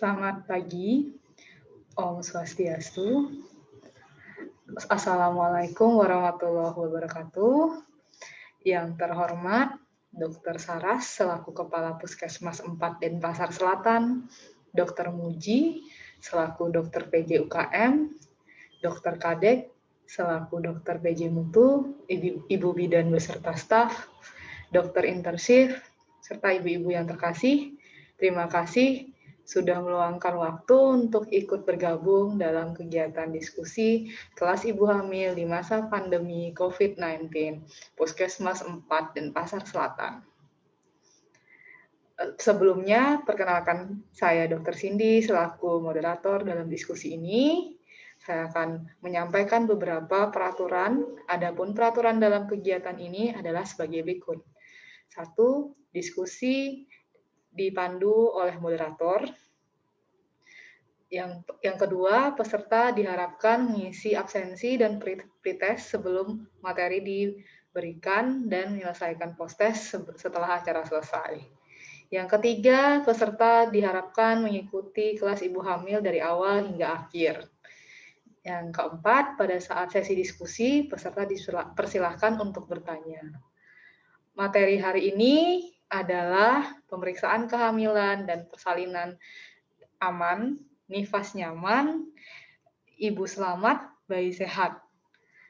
Selamat pagi, Om Swastiastu. Assalamualaikum warahmatullahi wabarakatuh. Yang terhormat Dr. Saras selaku Kepala Puskesmas 4 Denpasar Selatan, Dr. Muji selaku Dr. PJ UKM, Dr. Kadek selaku Dr. PJ Mutu, Ibu Bidan beserta staf, Dr. Intersif, serta ibu-ibu yang terkasih. Terima kasih sudah meluangkan waktu untuk ikut bergabung dalam kegiatan diskusi kelas ibu hamil di masa pandemi COVID-19, Puskesmas 4 Denpasar Selatan. Sebelumnya, perkenalkan saya Dr. Cindy selaku moderator dalam diskusi ini. Saya akan menyampaikan beberapa peraturan, adapun peraturan dalam kegiatan ini adalah sebagai berikut. 1. Diskusi dipandu oleh moderator. Yang kedua, peserta diharapkan mengisi absensi dan pretest sebelum materi diberikan dan menyelesaikan post-test setelah acara selesai. Yang ketiga, peserta diharapkan mengikuti kelas ibu hamil dari awal hingga akhir. Yang keempat, pada saat sesi diskusi, peserta dipersilahkan untuk bertanya. Materi hari ini adalah pemeriksaan kehamilan dan persalinan aman, nifas nyaman, ibu selamat, bayi sehat.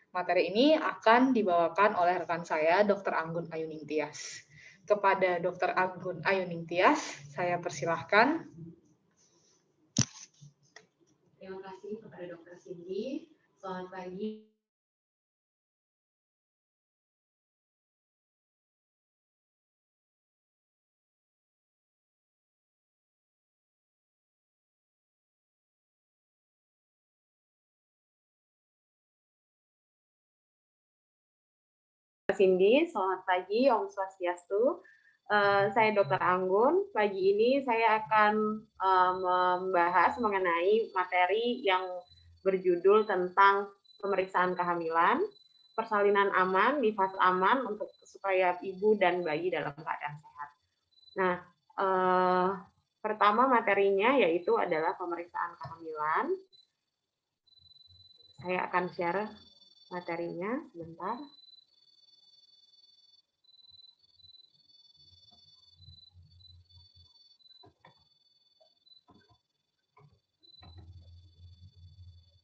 Materi ini akan dibawakan oleh rekan saya, Dr. Anggun Ayuning Tias. Kepada Dr. Anggun Ayuning Tias, saya persilahkan. Terima kasih kepada Dr. Cindy. Selamat pagi. Cindy, selamat pagi, Om Swastiastu. Saya Dr. Anggun. Pagi ini saya akan membahas mengenai materi yang berjudul tentang pemeriksaan kehamilan, persalinan aman, nifas aman untuk supaya ibu dan bayi dalam keadaan sehat. Nah, pertama materinya yaitu adalah pemeriksaan kehamilan. Saya akan share materinya sebentar.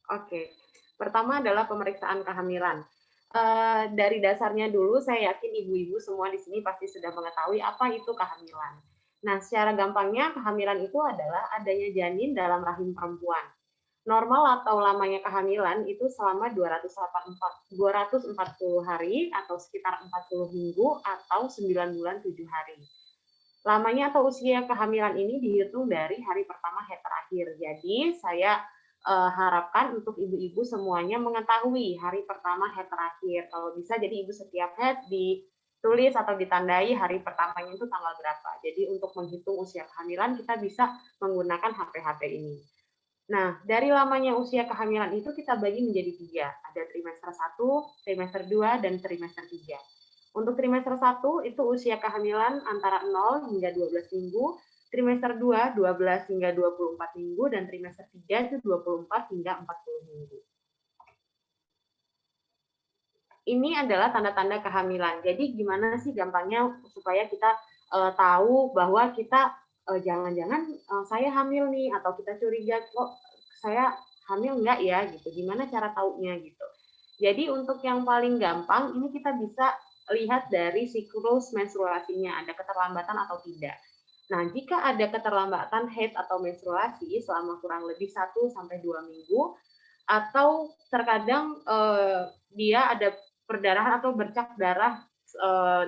Oke, pertama adalah pemeriksaan kehamilan. Dari dasarnya dulu, saya yakin ibu-ibu semua di sini pasti sudah mengetahui apa itu kehamilan. Nah, secara gampangnya, kehamilan itu adalah adanya janin dalam rahim perempuan. Normal atau lamanya kehamilan itu selama 240 hari atau sekitar 40 minggu atau 9 bulan 7 hari. Lamanya atau usia kehamilan ini dihitung dari hari pertama head terakhir. Jadi, saya harapkan untuk ibu-ibu semuanya mengetahui hari pertama head terakhir. Kalau bisa, jadi ibu setiap head ditulis atau ditandai hari pertamanya itu tanggal berapa. Jadi untuk menghitung usia kehamilan kita bisa menggunakan HP-HP ini. Nah, dari lamanya usia kehamilan itu kita bagi menjadi 3. Ada trimester 1, trimester 2, dan trimester 3. Untuk trimester 1 itu usia kehamilan antara 0 hingga 12 minggu, trimester 2 12 hingga 24 minggu, dan trimester 3 itu 24 hingga 40 minggu. Ini adalah tanda-tanda kehamilan. Jadi gimana sih gampangnya supaya kita tahu bahwa kita jangan-jangan saya hamil nih, atau kita curiga kok saya hamil enggak ya gitu. Gimana cara taunya gitu. Jadi untuk yang paling gampang ini kita bisa lihat dari siklus menstruasinya, ada keterlambatan atau tidak. Nah, jika ada keterlambatan haid atau menstruasi selama kurang lebih 1-2 minggu, atau terkadang dia ada perdarahan atau bercak darah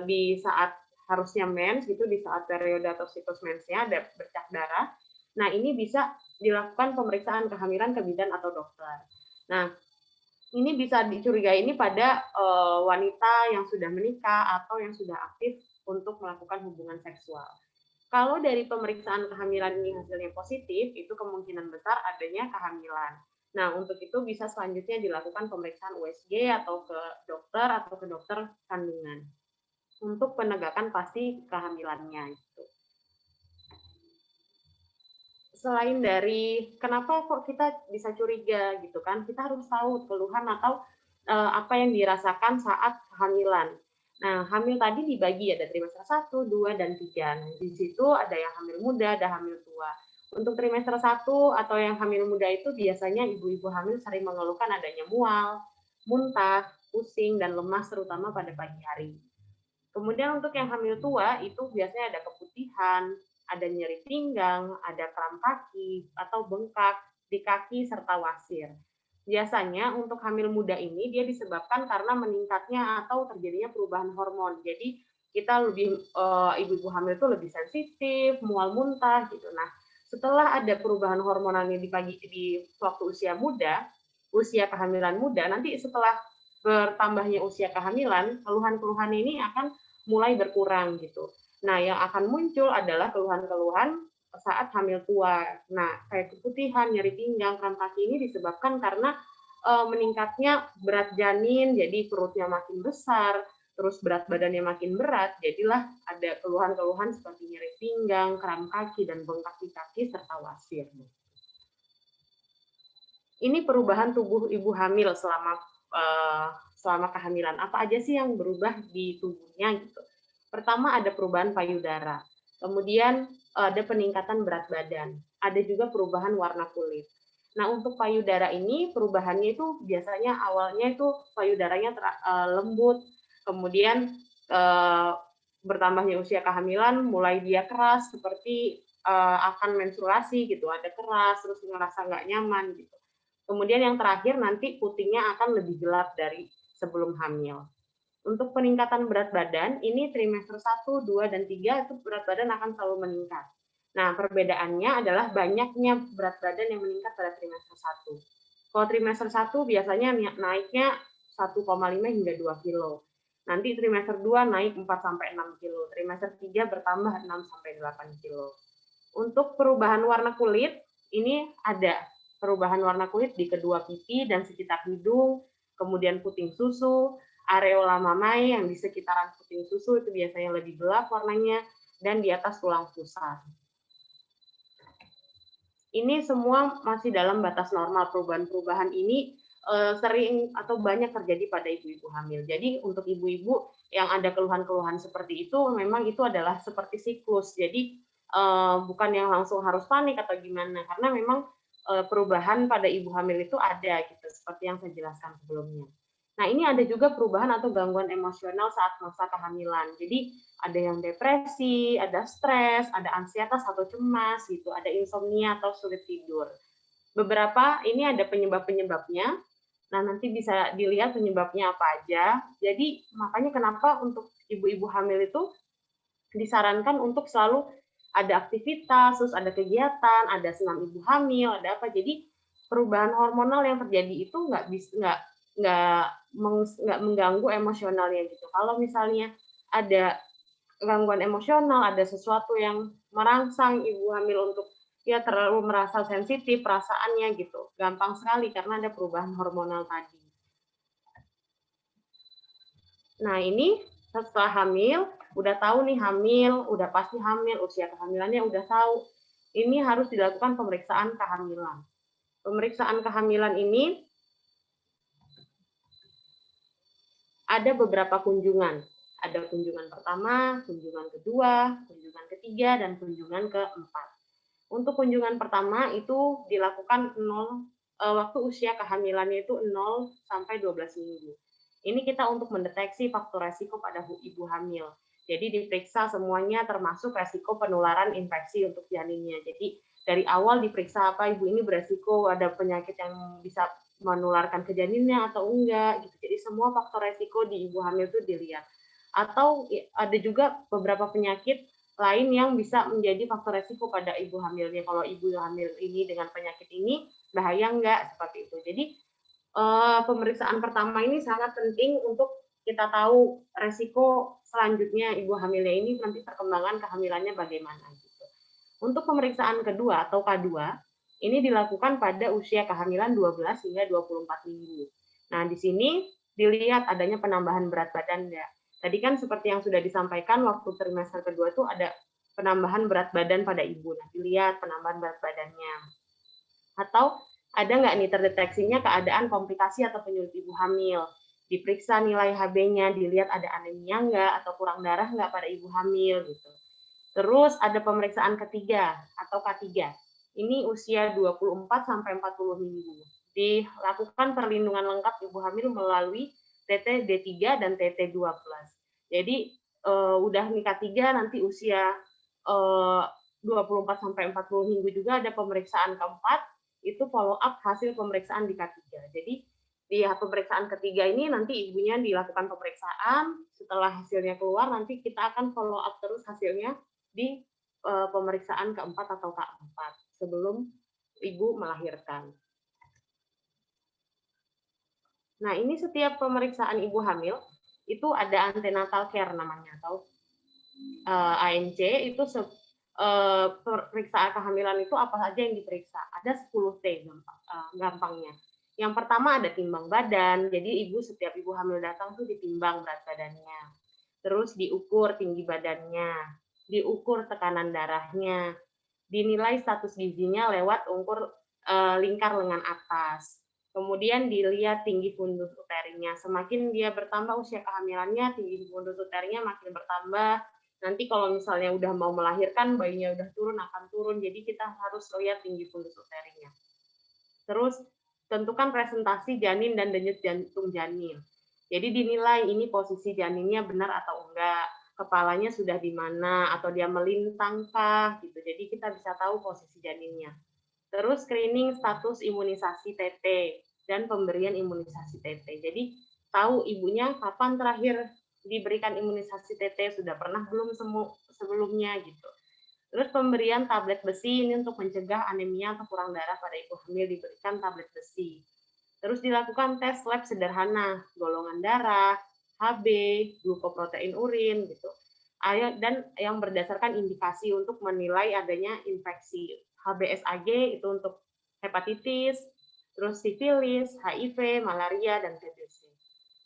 di saat harusnya mens, gitu, di saat periode atau siklus mensnya ada bercak darah. Nah, ini bisa dilakukan pemeriksaan kehamilan ke bidan atau dokter. Nah, ini bisa dicurigai ini pada wanita yang sudah menikah atau yang sudah aktif untuk melakukan hubungan seksual. Kalau dari pemeriksaan kehamilan ini hasilnya positif, itu kemungkinan besar adanya kehamilan. Nah, untuk itu bisa selanjutnya dilakukan pemeriksaan USG atau ke dokter kandungan untuk penegakan pasti kehamilannya itu. selain dari kenapa kok kita bisa curiga gitu kan, kita harus tahu keluhan atau apa yang dirasakan saat kehamilan. Nah, hamil tadi dibagi ada trimester 1, 2, dan 3. Nah, di situ ada yang hamil muda, ada hamil tua. Untuk trimester 1 atau yang hamil muda itu biasanya ibu-ibu hamil sering mengeluhkan adanya mual, muntah, pusing, dan lemas terutama pada pagi hari. Kemudian untuk yang hamil tua itu biasanya ada keputihan, ada nyeri pinggang, ada kram kaki atau bengkak di kaki serta wasir. Biasanya untuk hamil muda ini dia disebabkan karena meningkatnya atau terjadinya perubahan hormon. Jadi kita lebih ibu-ibu hamil itu lebih sensitif, mual muntah gitu. Nah, setelah ada perubahan hormonalnya di waktu usia muda, usia kehamilan muda, nanti setelah bertambahnya usia kehamilan, keluhan-keluhan ini akan mulai berkurang gitu. Nah, yang akan muncul adalah keluhan-keluhan saat hamil tua. Nah, kayak keputihan, nyeri pinggang, kram kaki ini disebabkan karena meningkatnya berat janin, jadi perutnya makin besar, terus berat badannya makin berat, jadilah ada keluhan-keluhan seperti nyeri pinggang, kram kaki, dan bengkak di kaki, serta wasir. Ini perubahan tubuh ibu hamil selama kehamilan. Apa aja sih yang berubah di tubuhnya gitu? Pertama ada perubahan payudara, kemudian ada peningkatan berat badan, ada juga perubahan warna kulit. Nah untuk payudara ini perubahannya itu biasanya awalnya itu payudaranya lembut, kemudian bertambahnya usia kehamilan mulai dia keras seperti akan menstruasi gitu, ada keras terus ngerasa nggak nyaman gitu. Kemudian yang terakhir nanti putingnya akan lebih gelap dari sebelum hamil. Untuk peningkatan berat badan, ini trimester 1, 2, dan 3 itu berat badan akan selalu meningkat. Nah, perbedaannya adalah banyaknya berat badan yang meningkat pada trimester 1. Kalau trimester 1 biasanya naiknya 1,5 hingga 2 kilo. Nanti trimester 2 naik 4 sampai 6 kilo. Trimester 3 bertambah 6 sampai 8 kilo. Untuk perubahan warna kulit, ini ada perubahan warna kulit di kedua pipi dan sekitar hidung, kemudian puting susu, areola mamae yang di sekitaran puting susu itu biasanya lebih gelap warnanya, dan di atas tulang pusar. Ini semua masih dalam batas normal. Perubahan-perubahan ini sering atau banyak terjadi pada ibu-ibu hamil. Jadi untuk ibu-ibu yang ada keluhan-keluhan seperti itu, memang itu adalah seperti siklus. Jadi bukan yang langsung harus panik atau gimana, karena memang perubahan pada ibu hamil itu ada gitu, seperti yang saya jelaskan sebelumnya. Nah, ini ada juga perubahan atau gangguan emosional saat masa kehamilan. Jadi ada yang depresi, ada stres, ada ansietas atau cemas gitu, ada insomnia atau sulit tidur. Beberapa ini ada penyebab-penyebabnya. Nah, nanti bisa dilihat penyebabnya apa aja. Jadi, makanya kenapa untuk ibu-ibu hamil itu disarankan untuk selalu ada aktivitas, terus ada kegiatan, ada senam ibu hamil, ada apa. Jadi perubahan hormonal yang terjadi itu nggak mengganggu emosionalnya gitu. Kalau misalnya ada gangguan emosional, ada sesuatu yang merangsang ibu hamil untuk ya terlalu merasa sensitif perasaannya gitu, gampang sekali karena ada perubahan hormonal tadi. Nah ini setelah hamil, udah tahu nih hamil, udah pasti hamil, usia kehamilannya udah tahu. Ini harus dilakukan pemeriksaan kehamilan. Pemeriksaan kehamilan ini ada beberapa kunjungan. Ada kunjungan pertama, kunjungan kedua, kunjungan ketiga, dan kunjungan keempat. Untuk kunjungan pertama itu dilakukan waktu usia kehamilannya itu 0 sampai 12 minggu. Ini kita untuk mendeteksi faktor resiko pada ibu hamil. Jadi diperiksa semuanya termasuk resiko penularan infeksi untuk janinnya. Jadi dari awal diperiksa apa ibu ini beresiko ada penyakit yang bisa menularkan ke janinnya atau enggak gitu. Jadi semua faktor resiko di ibu hamil itu dilihat. Atau ada juga beberapa penyakit lain yang bisa menjadi faktor resiko pada ibu hamilnya. Kalau ibu hamil ini dengan penyakit ini bahaya enggak seperti itu. Jadi pemeriksaan pertama ini sangat penting untuk kita tahu resiko selanjutnya ibu hamilnya ini nanti perkembangan kehamilannya bagaimana gitu. Untuk pemeriksaan kedua atau K2 ini dilakukan pada usia kehamilan 12 hingga 24 minggu. Nah, di sini dilihat adanya penambahan berat badan enggak. Tadi kan seperti yang sudah disampaikan waktu trimester kedua itu ada penambahan berat badan pada ibu. Nah, dilihat penambahan berat badannya. Atau ada nggak nih terdeteksinya keadaan komplikasi atau penyulit ibu hamil. Diperiksa nilai HB-nya, dilihat ada anemia nggak atau kurang darah nggak pada ibu hamil gitu. Terus ada pemeriksaan ketiga atau K3. Ini usia 24 sampai 40 minggu. Dilakukan perlindungan lengkap ibu hamil melalui TT D3 dan TT2+. Jadi udah nih K3 nanti usia 24 sampai 40 minggu juga ada pemeriksaan keempat, itu follow up hasil pemeriksaan di K3. Jadi di pemeriksaan ketiga ini nanti ibunya dilakukan pemeriksaan, setelah hasilnya keluar nanti kita akan follow up terus hasilnya di pemeriksaan keempat atau K4 sebelum ibu melahirkan. Nah, ini setiap pemeriksaan ibu hamil itu ada antenatal care namanya atau ANC itu periksa kehamilan itu apa saja yang diperiksa? Ada 10T gampangnya. Yang pertama ada timbang badan, jadi setiap ibu hamil datang tuh ditimbang berat badannya. Terus diukur tinggi badannya, diukur tekanan darahnya, dinilai status gizinya lewat ukur lingkar lengan atas. Kemudian dilihat tinggi fundus uterinya. Semakin dia bertambah usia kehamilannya, tinggi fundus uterinya makin bertambah. Nanti kalau misalnya udah mau melahirkan, bayinya udah turun, akan turun. Jadi kita harus lihat tinggi fundus uterinya. Terus tentukan presentasi janin dan denyut jantung janin. Jadi dinilai ini posisi janinnya benar atau enggak, kepalanya sudah di mana, atau dia melintangkah gitu. Jadi kita bisa tahu posisi janinnya. Terus screening status imunisasi TT dan pemberian imunisasi TT. Jadi tahu ibunya kapan terakhir diberikan imunisasi TT, sudah pernah belum sebelumnya gitu. Terus pemberian tablet besi ini untuk mencegah anemia atau kurang darah pada ibu hamil, diberikan tablet besi. Terus dilakukan tes lab sederhana, golongan darah, HB, glukoprotein urin gitu. Dan yang berdasarkan indikasi untuk menilai adanya infeksi. HBsAg itu untuk hepatitis, terus sifilis, HIV, malaria, dan TBC.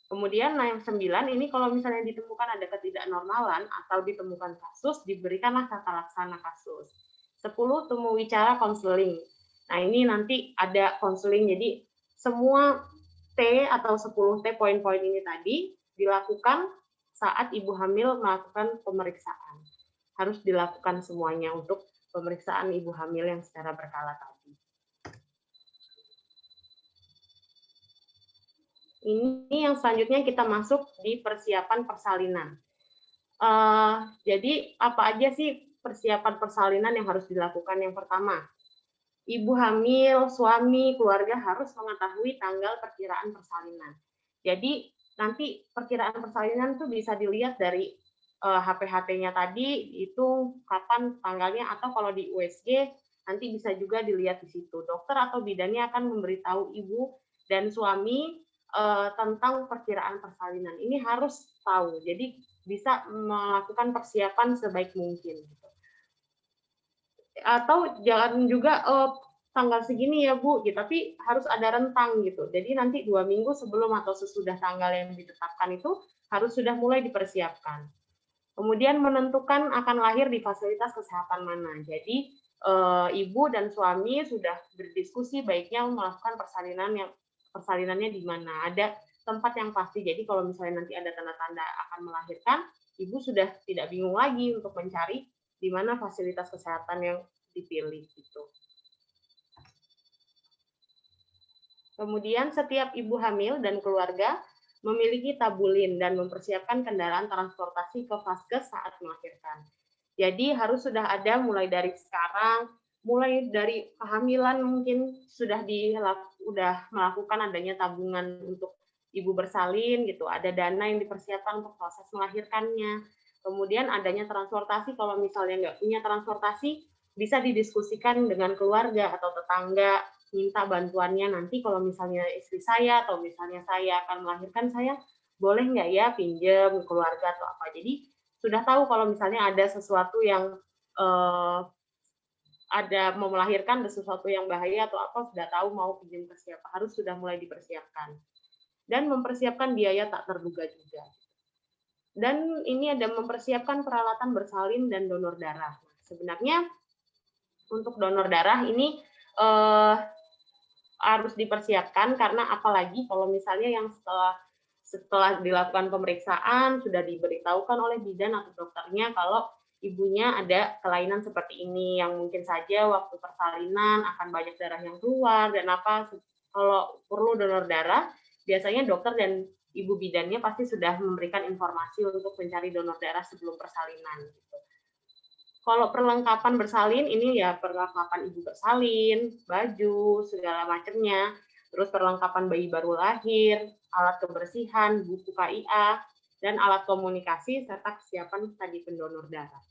Kemudian yang 9 ini kalau misalnya ditemukan ada ketidaknormalan atau ditemukan kasus, diberikanlah tata laksana kasus. 10 temu wicara konseling. Nah ini nanti ada konseling, jadi semua T atau 10 T poin-poin ini tadi dilakukan saat ibu hamil melakukan pemeriksaan. Harus dilakukan semuanya untuk pemeriksaan ibu hamil yang secara berkala tadi. Ini yang selanjutnya kita masuk di persiapan persalinan. Jadi apa aja sih persiapan persalinan yang harus dilakukan? Yang pertama, ibu hamil, suami, keluarga harus mengetahui tanggal perkiraan persalinan. Jadi nanti perkiraan persalinan itu bisa dilihat dari HPHT-nya tadi, itu kapan tanggalnya, atau kalau di USG nanti bisa juga dilihat di situ. Dokter atau bidannya akan memberitahu ibu dan suami tentang perkiraan persalinan. Ini harus tahu, jadi bisa melakukan persiapan sebaik mungkin. Gitu. Atau jangan juga tanggal segini ya Bu, gitu, tapi harus ada rentang gitu. Jadi nanti 2 minggu sebelum atau sesudah tanggal yang ditetapkan itu harus sudah mulai dipersiapkan. Kemudian menentukan akan lahir di fasilitas kesehatan mana. Jadi ibu dan suami sudah berdiskusi baiknya melakukan persalinannya di mana. Ada tempat yang pasti. Jadi kalau misalnya nanti ada tanda-tanda akan melahirkan, ibu sudah tidak bingung lagi untuk mencari di mana fasilitas kesehatan yang dipilih gitu. Kemudian setiap ibu hamil dan keluarga memiliki tabulin dan mempersiapkan kendaraan transportasi ke vaskes saat melahirkan. Jadi harus sudah ada mulai dari sekarang, mulai dari kehamilan mungkin sudah melakukan adanya tabungan untuk ibu bersalin gitu, ada dana yang dipersiapkan untuk proses melahirkannya. Kemudian adanya transportasi, kalau misalnya nggak punya transportasi, bisa didiskusikan dengan keluarga atau tetangga, minta bantuannya. Nanti kalau misalnya istri saya atau misalnya saya akan melahirkan, saya boleh nggak ya pinjam keluarga atau apa. Jadi sudah tahu kalau misalnya ada sesuatu yang ada mau melahirkan, ada sesuatu yang bahaya atau apa, sudah tahu mau pinjam ke siapa, harus sudah mulai dipersiapkan. Dan mempersiapkan biaya tak terduga juga. Dan ini ada mempersiapkan peralatan bersalin dan donor darah. Sebenarnya untuk donor darah ini harus dipersiapkan karena apalagi kalau misalnya yang setelah dilakukan pemeriksaan sudah diberitahukan oleh bidan atau dokternya kalau ibunya ada kelainan seperti ini yang mungkin saja waktu persalinan akan banyak darah yang keluar dan apa kalau perlu donor darah biasanya dokter dan ibu bidannya pasti sudah memberikan informasi untuk mencari donor darah sebelum persalinan gitu. Kalau perlengkapan bersalin ini ya perlengkapan ibu bersalin, baju, segala macamnya. Terus perlengkapan bayi baru lahir, alat kebersihan, buku KIA, dan alat komunikasi serta kesiapan tadi pendonor darah.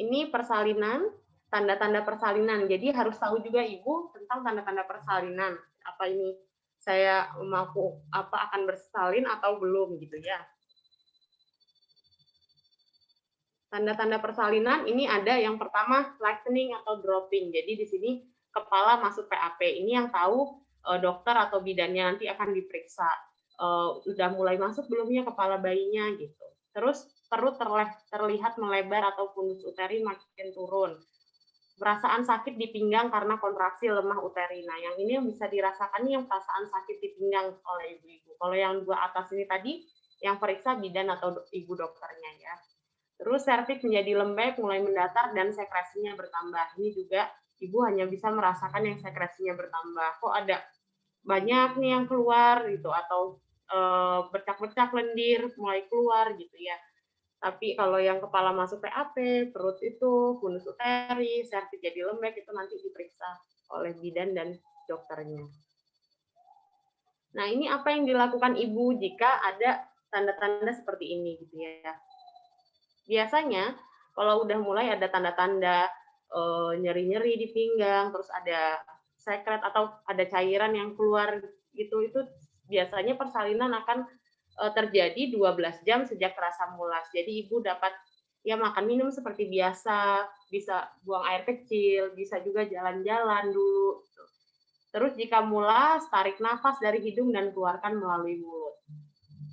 Ini persalinan, tanda-tanda persalinan. Jadi harus tahu juga ibu tentang tanda-tanda persalinan. Apa ini saya mampu akan bersalin atau belum gitu ya. Tanda-tanda persalinan ini ada yang pertama lightening atau dropping. Jadi di sini kepala masuk PAP. Ini yang tahu dokter atau bidannya nanti akan diperiksa. Udah mulai masuk belumnya kepala bayinya gitu. Terus perut terlihat melebar atau fundus uteri makin turun. Perasaan sakit di pinggang karena kontraksi lemah uterina. Yang ini yang bisa dirasakan yang perasaan sakit di pinggang oleh ibu-ibu. Kalau yang dua atas ini tadi yang periksa bidan atau ibu dokternya ya. Terus serviks menjadi lembek, mulai mendatar, dan sekresinya bertambah. Ini juga ibu hanya bisa merasakan yang sekresinya bertambah. Kok ada banyak nih yang keluar gitu, atau bercak-bercak lendir mulai keluar gitu ya. Tapi kalau yang kepala masuk PAP, perut itu, fundus uteri, serviks jadi lembek, itu nanti diperiksa oleh bidan dan dokternya. Nah, ini apa yang dilakukan ibu jika ada tanda-tanda seperti ini gitu ya. Biasanya kalau udah mulai ada tanda-tanda nyeri-nyeri di pinggang, terus ada sekret atau ada cairan yang keluar gitu, itu biasanya persalinan akan terjadi 12 jam sejak terasa mulas. Jadi ibu dapat ya makan minum seperti biasa, bisa buang air kecil, bisa juga jalan-jalan dulu. Terus jika mulas, tarik nafas dari hidung dan keluarkan melalui mulut.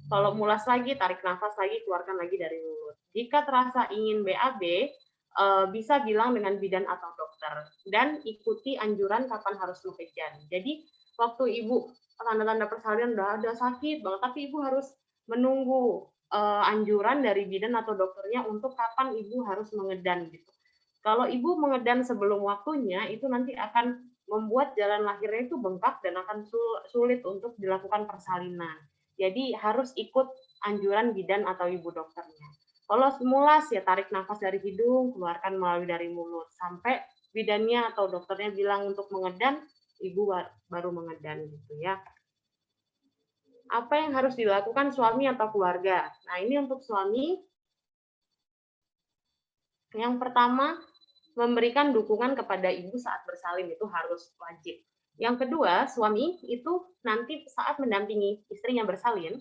Kalau mulas lagi, tarik nafas lagi, keluarkan lagi dari mulut. Jika terasa ingin BAB, bisa bilang dengan bidan atau dokter. Dan ikuti anjuran kapan harus mengejan. Jadi, waktu ibu tanda-tanda persalinan udah ada sakit banget, tapi ibu harus menunggu anjuran dari bidan atau dokternya untuk kapan ibu harus mengedan gitu. Kalau ibu mengedan sebelum waktunya, itu nanti akan membuat jalan lahirnya itu bengkak dan akan sulit untuk dilakukan persalinan. Jadi harus ikut anjuran bidan atau ibu dokternya. Kalau mulas ya tarik nafas dari hidung, keluarkan melalui dari mulut. Sampai bidannya atau dokternya bilang untuk mengedan, ibu baru mengedan gitu ya. Apa yang harus dilakukan suami atau keluarga? Nah, ini untuk suami. Yang pertama, memberikan dukungan kepada ibu saat bersalin itu harus wajib. Yang kedua, suami itu nanti saat mendampingi istrinya bersalin,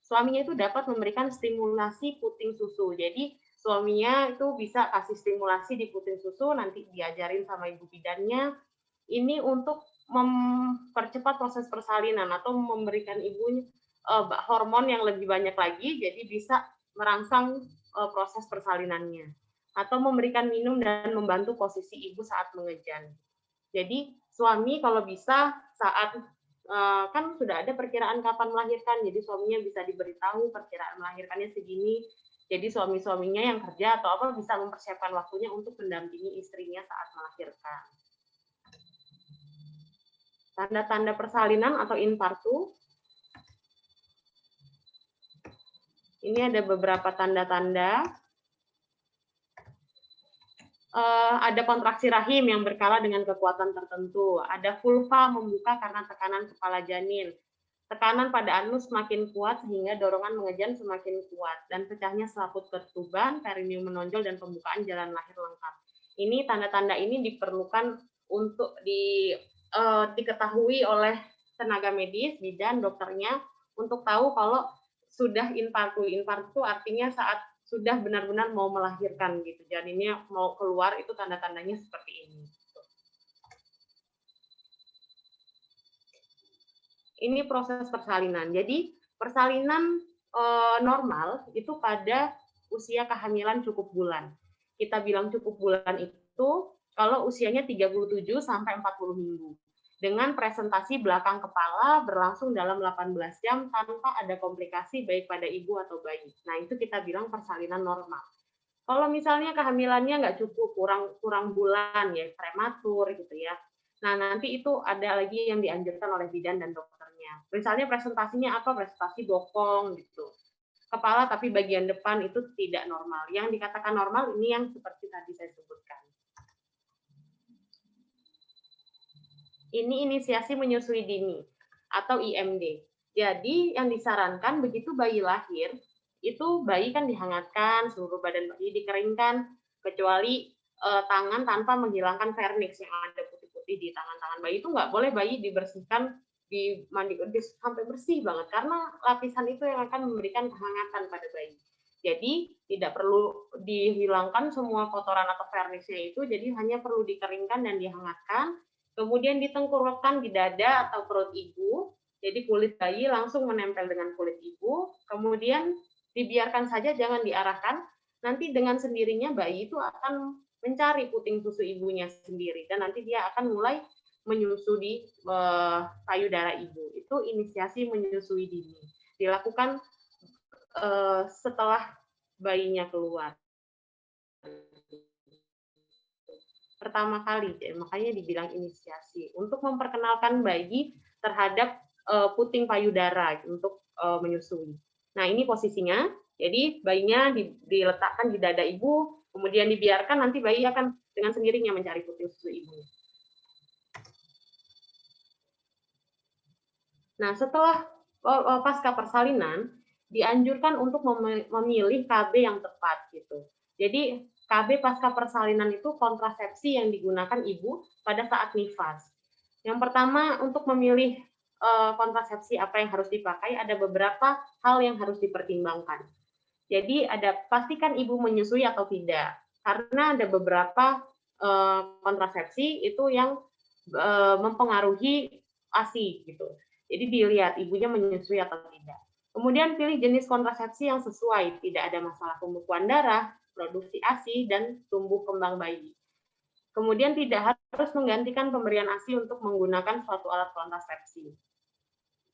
suaminya itu dapat memberikan stimulasi puting susu. Jadi suaminya itu bisa kasih stimulasi di puting susu, nanti diajarin sama ibu bidannya. Ini untuk mempercepat proses persalinan atau memberikan ibunya hormon yang lebih banyak lagi, jadi bisa merangsang proses persalinannya. Atau memberikan minum dan membantu posisi ibu saat mengejan. Jadi suami kalau bisa saat kan sudah ada perkiraan kapan melahirkan, jadi suaminya bisa diberitahu perkiraan melahirkannya segini. Jadi suami-suaminya yang kerja atau apa bisa mempersiapkan waktunya untuk mendampingi istrinya saat melahirkan. Tanda-tanda persalinan atau infartu. Ini ada beberapa tanda-tanda. Ada kontraksi rahim yang berkala dengan kekuatan tertentu. Ada vulva membuka karena tekanan kepala janin. Tekanan pada anus semakin kuat sehingga dorongan mengejan semakin kuat. Dan pecahnya selaput ketuban, perineum menonjol, dan pembukaan jalan lahir lengkap. Ini tanda-tanda ini diperlukan untuk diketahui oleh tenaga medis, bidan, dokternya, untuk tahu kalau sudah infartu. Infartu artinya saat sudah benar-benar mau melahirkan gitu, janinnya mau keluar, itu tanda-tandanya seperti ini. Ini proses persalinan. Jadi persalinan normal itu pada usia kehamilan cukup bulan. Kita bilang cukup bulan itu kalau usianya 37 sampai 40 minggu. Dengan presentasi belakang kepala berlangsung dalam 18 jam tanpa ada komplikasi baik pada ibu atau bayi. Nah, itu kita bilang persalinan normal. Kalau misalnya kehamilannya nggak cukup, kurang bulan ya, prematur gitu ya. Nah, nanti itu ada lagi yang dianjurkan oleh bidan dan dokternya. Misalnya presentasinya apa? Presentasi bokong gitu. Kepala tapi bagian depan itu tidak normal. Yang dikatakan normal ini yang seperti tadi saya sebutkan. Ini inisiasi menyusui dini atau IMD. Jadi yang disarankan begitu bayi lahir, itu bayi kan dihangatkan, seluruh badan bayi dikeringkan, kecuali tangan tanpa menghilangkan vernix yang ada putih-putih di tangan-tangan bayi. Itu nggak boleh bayi dibersihkan, dimandikan sampai bersih banget, karena lapisan itu yang akan memberikan kehangatan pada bayi. Jadi tidak perlu dihilangkan semua kotoran atau vernixnya itu, jadi hanya perlu dikeringkan dan dihangatkan, kemudian ditengkurapkan di dada atau perut ibu, jadi kulit bayi langsung menempel dengan kulit ibu, kemudian dibiarkan saja, jangan diarahkan, nanti dengan sendirinya bayi itu akan mencari puting susu ibunya sendiri, dan nanti dia akan mulai menyusui payudara ibu. Itu inisiasi menyusui dini. Dilakukan setelah bayinya keluar. Pertama kali, makanya dibilang inisiasi. Untuk memperkenalkan bayi terhadap puting payudara untuk menyusui. Nah, ini posisinya. Jadi bayinya diletakkan di dada ibu, kemudian dibiarkan, nanti bayi akan dengan sendirinya mencari puting susu ibu. Nah, setelah pasca persalinan, dianjurkan untuk memilih KB yang tepat gitu. Jadi KB pasca persalinan itu kontrasepsi yang digunakan ibu pada saat nifas. Yang pertama, untuk memilih kontrasepsi apa yang harus dipakai, ada beberapa hal yang harus dipertimbangkan. Jadi pastikan ibu menyusui atau tidak, karena ada beberapa kontrasepsi itu yang mempengaruhi ASI gitu. Jadi dilihat ibunya menyusui atau tidak. Kemudian pilih jenis kontrasepsi yang sesuai, tidak ada masalah pembekuan darah, produksi ASI, dan tumbuh kembang bayi. Kemudian tidak harus menggantikan pemberian ASI untuk menggunakan suatu alat kontrasepsi.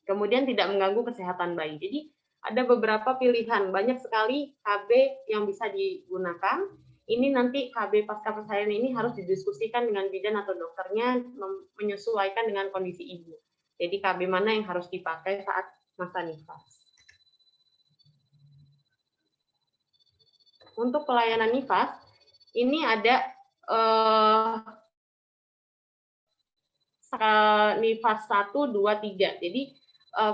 Kemudian tidak mengganggu kesehatan bayi. Jadi ada beberapa pilihan, banyak sekali KB yang bisa digunakan. Ini nanti KB pasca persalinan ini harus didiskusikan dengan bidan atau dokternya, menyesuaikan dengan kondisi ibu. Jadi KB mana yang harus dipakai saat masa nifas. Untuk pelayanan nifas, ini ada nifas 1, 2, 3. Jadi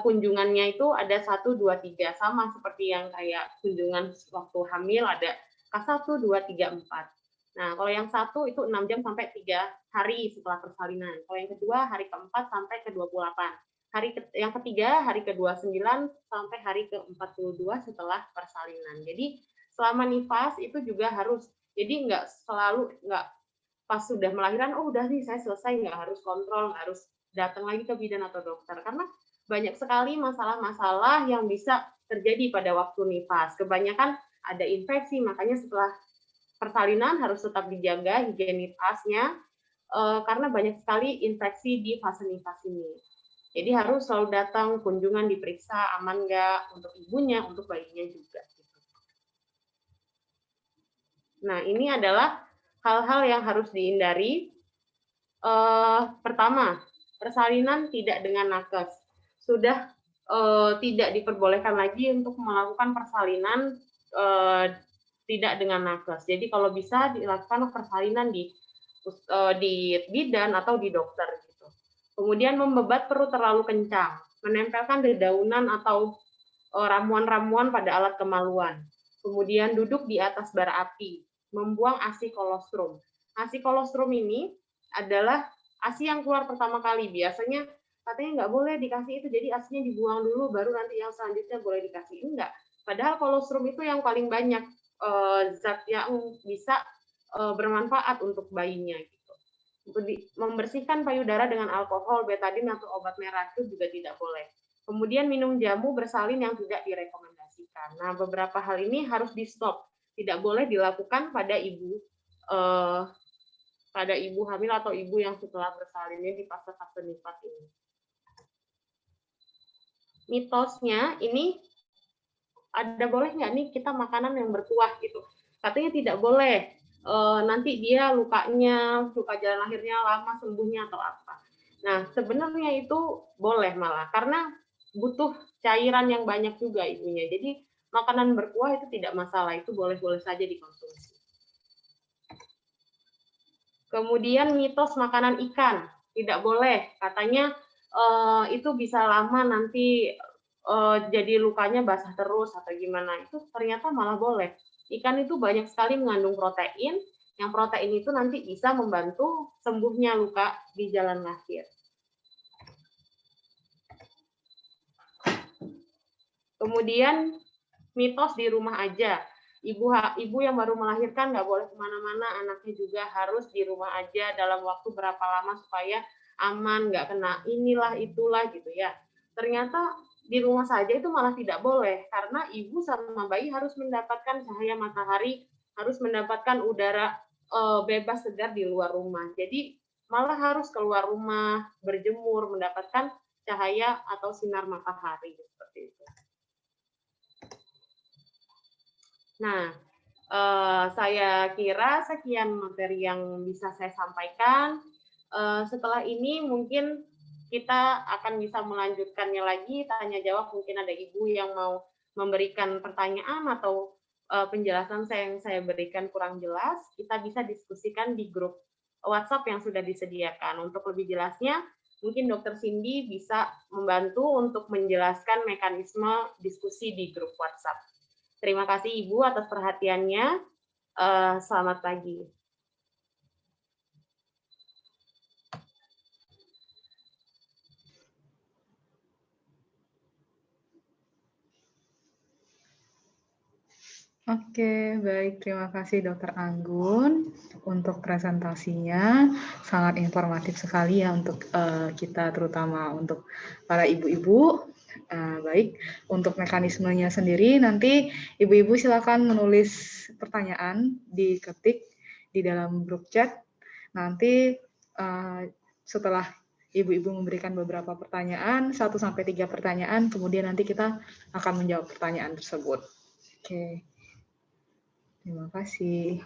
kunjungannya itu ada 1, 2, 3. Sama seperti yang kayak kunjungan waktu hamil, ada K1, 2, 3, 4. Nah, kalau yang 1 itu 6 jam sampai 3 hari setelah persalinan. Kalau yang kedua, hari ke-4 sampai ke-28. Yang ketiga, hari ke-29 sampai hari ke-42 setelah persalinan. Jadi, selama nifas itu juga harus, jadi nggak pas sudah melahirkan, oh udah nih saya selesai, nggak harus kontrol, nggak harus datang lagi ke bidan atau dokter. Karena banyak sekali masalah-masalah yang bisa terjadi pada waktu nifas. Kebanyakan ada infeksi, makanya setelah persalinan harus tetap dijaga higienitasnya, karena banyak sekali infeksi di fase nifas ini. Jadi harus selalu datang, kunjungan diperiksa aman nggak untuk ibunya, untuk bayinya juga. Nah, ini adalah hal-hal yang harus dihindari. Pertama, persalinan tidak dengan nakes. Sudah tidak diperbolehkan lagi untuk melakukan persalinan tidak dengan nakes. Jadi kalau bisa dilakukan persalinan di bidan atau di dokter gitu. Kemudian membebat perut terlalu kencang, menempelkan dedaunan atau ramuan-ramuan pada alat kemaluan. Kemudian duduk di atas bara api, membuang ASI kolostrum. ASI kolostrum ini adalah ASI yang keluar pertama kali. Biasanya katanya nggak boleh dikasih itu, jadi ASInya dibuang dulu, baru nanti yang selanjutnya boleh dikasih. Enggak. Padahal kolostrum itu yang paling banyak zat yang bisa bermanfaat untuk bayinya gitu. Membersihkan payudara dengan alkohol, betadin atau obat merah itu juga tidak boleh. Kemudian minum jamu bersalin yang tidak direkomendasikan. Nah, beberapa hal ini harus di-stop. Tidak boleh dilakukan pada ibu hamil atau ibu yang setelah bersalin ini di fase-fase nifas ini. Mitosnya ini ada boleh nggak nih kita makanan yang berkuah gitu? Katanya tidak boleh. Nanti dia luka jalan lahirnya lama sembuhnya atau apa. Nah, sebenarnya itu boleh malah karena butuh cairan yang banyak juga ibunya. Jadi makanan berkuah itu tidak masalah, itu boleh-boleh saja dikonsumsi. Kemudian mitos makanan ikan tidak boleh, katanya itu bisa lama nanti jadi lukanya basah terus atau gimana. Itu ternyata malah boleh. Ikan itu banyak sekali mengandung protein, yang protein itu nanti bisa membantu sembuhnya luka di jalan lahir. Kemudian mitos di rumah aja. Ibu yang baru melahirkan nggak boleh kemana-mana, anaknya juga harus di rumah aja dalam waktu berapa lama supaya aman, nggak kena inilah itulah gitu ya. Ternyata di rumah saja itu malah tidak boleh, karena ibu sama bayi harus mendapatkan cahaya matahari, harus mendapatkan udara bebas segar di luar rumah. Jadi malah harus keluar rumah, berjemur, mendapatkan cahaya atau sinar matahari seperti itu. Nah, saya kira sekian materi yang bisa saya sampaikan. Setelah ini mungkin kita akan bisa melanjutkannya lagi, tanya jawab. Mungkin ada ibu yang mau memberikan pertanyaan atau penjelasan yang saya berikan kurang jelas, kita bisa diskusikan di grup WhatsApp yang sudah disediakan. Untuk lebih jelasnya, mungkin Dr. Cindy bisa membantu untuk menjelaskan mekanisme diskusi di grup WhatsApp. Terima kasih Ibu atas perhatiannya. Selamat pagi. Oke, baik. Terima kasih Dr. Anggun untuk presentasinya. Sangat informatif sekali ya untuk kita, terutama untuk para ibu-ibu. Baik, untuk mekanismenya sendiri nanti ibu-ibu silakan menulis pertanyaan, diketik di dalam grup chat. Nanti setelah ibu-ibu memberikan beberapa pertanyaan, 1-3 pertanyaan, kemudian nanti kita akan menjawab pertanyaan tersebut. Oke. Terima kasih.